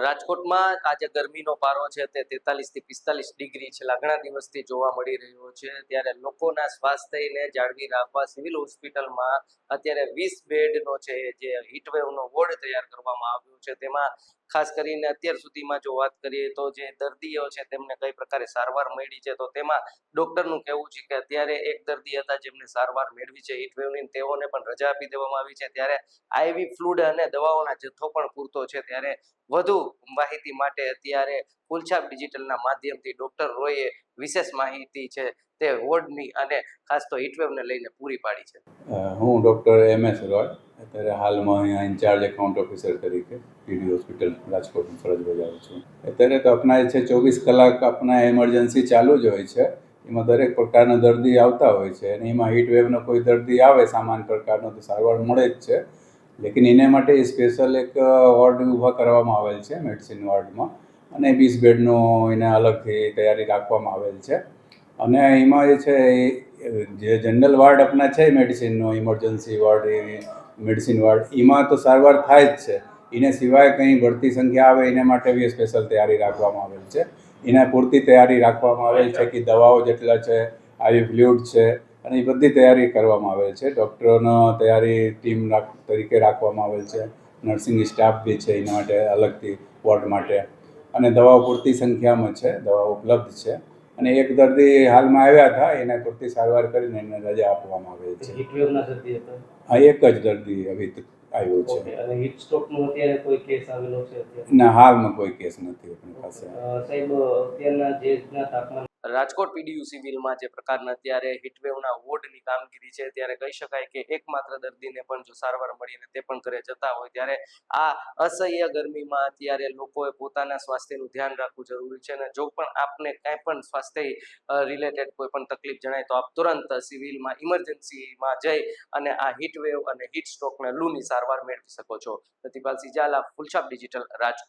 રાજકોટમાં આજે ગરમીનો પારો છે તે 43 થી 45 ડિગ્રી છેલ્લા ઘણા દિવસથી જોવા મળી રહ્યો છે. ત્યારે લોકોના સ્વાસ્થ્યને જાળવી રાખવા સિવિલ હોસ્પિટલમાં અત્યારે 20 બેડનો છે જે હીટવેવનો વોર્ડ તૈયાર કરવામાં આવ્યો છે. તેમાં ખાસ કરીને અત્યાર સુધીમાં જો વાત કરીએ તો જે દર્દીઓ છે તેમને કઈ પ્રકારે સારવાર મળી છે, તો તેમાં ડોક્ટરનું કહેવું છે કે અત્યારે એક દર્દી હતા જેમને સારવાર મેળવી છે હીટવેવની, તેઓને પણ રજા આપી દેવામાં આવી છે. ત્યારે આઈવી ફ્લુઇડ અને દવાઓના જથ્થો પણ પૂરતો છે. ત્યારે વધુ માહિતી માટે અત્યારે ફૂલછાપ ડિજિટલના માધ્યમથી ડોક્ટર રોયે વિશેષ માહિતી છે તે વોર્ડની અને ખાસ તો હીટવેવને લઈને પૂરી પાડી છે. હું ડૉક્ટર MS રોય, અત્યારે હાલમાં અહીંયા ઇન્ચાર્જ એકાઉન્ટ ઓફિસર તરીકે પીડી હોસ્પિટલ રાજકોટની ફરજ બજાવું છું. અત્યારે તો આપણા છે 24 કલાક આપણા એમરજન્સી ચાલુ જ હોય છે. એમાં દરેક પ્રકારના દર્દી આવતા હોય છે અને એમાં હીટવેવનો કોઈ દર્દી આવે સામાન્ય પ્રકારનો તો સારવાર મળે જ છે. લેકિન એના માટે સ્પેશિયલ એક વોર્ડ ઊભા કરવામાં આવેલ છે મેડિસિન વોર્ડમાં, અને 20 બેડનો એને અલગથી તૈયારી રાખવામાં આવેલ છે. અને એમાં જે છે જે જનરલ વોર્ડ આપણા છે મેડિસિનનો ઇમરજન્સી વોર્ડ, મેડિસિન વોર્ડ, એમાં તો સારવાર થાય જ છે. એને સિવાય કંઈ બઢતી સંખ્યા આવે એના માટે બી સ્પેશિયલ તૈયારી રાખવામાં આવેલ છે. એના પૂરતી તૈયારી રાખવામાં આવેલ છે કે દવાઓ જેટલા છે, આઈવી ફ્લુઇડ છે, અને એ બધી તૈયારી કરવામાં આવેલ છે. ડૉક્ટરોનો તૈયારી ટીમ તરીકે રાખવામાં આવેલ છે. નર્સિંગ સ્ટાફ બી છે એના માટે અલગથી વોર્ડ માટે, અને દવાઓ પૂરતી સંખ્યામાં છે, દવાઓ ઉપલબ્ધ છે. અને એક દર્દી હાલમાં આવ્યા હતા, એને પૂરતી સારવાર કરીને એને રજા આપવામાં આવેલ છે. હીટવેવના દર્દી હતા? હા, એક જ દર્દી હવે આવ્યો છે. અને હીટ સ્ટ્રોકનો અત્યારે કોઈ કેસ આવેલો છે? ના, હાલમાં કોઈ કેસ નથી આપણી પાસે. સાહેબ, અત્યારના જે રીતના તાપમાન રાજકોટ પીડીયુ સિવિલમાં જે પ્રકારના અત્યારે હીટવેવના વોર્ડની કામગીરી છે, ત્યારે કહી શકાય કે એકમાત્ર દર્દીને પણ જો સારવાર મળીને તે પણ ઘરે જતા હોય, ત્યારે આ અસહ્ય ગરમીમાં અત્યારે લોકોએ પોતાના સ્વાસ્થ્યનું ધ્યાન રાખવું જરૂરી છે. અને જો પણ આપને કાંઈ પણ સ્વાસ્થ્ય રિલેટેડ કોઈ પણ તકલીફ જણાય તો આપ તુરંત સિવિલમાં ઇમરજન્સીમાં જઈ અને આ હીટવેવ અને હીટ સ્ટ્રોકના લૂની સારવાર મેળવી શકો છો. પ્રતિભાલ સિજાલા, ફૂલછાપ ડિજિટલ, રાજકોટ.